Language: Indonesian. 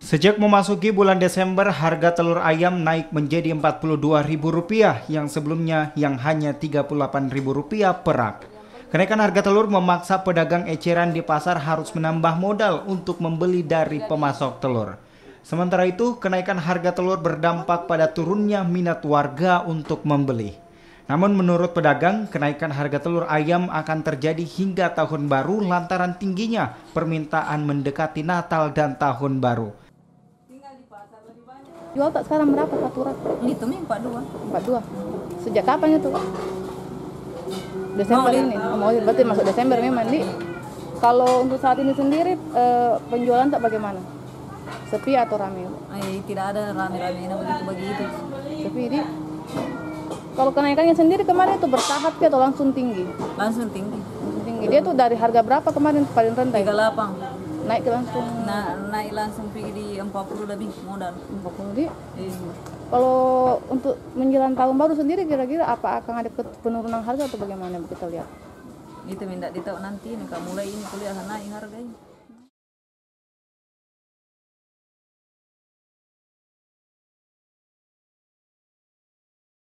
Sejak memasuki bulan Desember, harga telur ayam naik menjadi Rp42.000 yang sebelumnya hanya Rp38.000 per rak. Kenaikan harga telur memaksa pedagang eceran di pasar harus menambah modal untuk membeli dari pemasok telur. Sementara itu, kenaikan harga telur berdampak pada turunnya minat warga untuk membeli. Namun menurut pedagang, kenaikan harga telur ayam akan terjadi hingga tahun baru lantaran tingginya permintaan mendekati Natal dan Tahun Baru. Jual tak sekarang berapa satu rak? Itu nih 42. 42. Sejak kapan itu? Desember ini. Mau berarti masuk Desember memang. Di kalau untuk saat ini sendiri penjualan tak bagaimana? Sepi atau ramai? Tidak ada rame-rame begitu. Sepi di. Kalau kenaikannya sendiri kemarin itu bertahap atau langsung tinggi? Langsung tinggi. Langsung tinggi. Dia tuh dari harga berapa kemarin paling rendah? 38. Naik ke langsung. Naik langsung pergi di 40 lebih modal. 40 di. Iya. Kalau untuk menjelang tahun baru sendiri kira-kira apa akan ada penurunan harga atau bagaimana kita lihat? Itu minta ditahu nanti nih mulai ini kuliah naik harganya.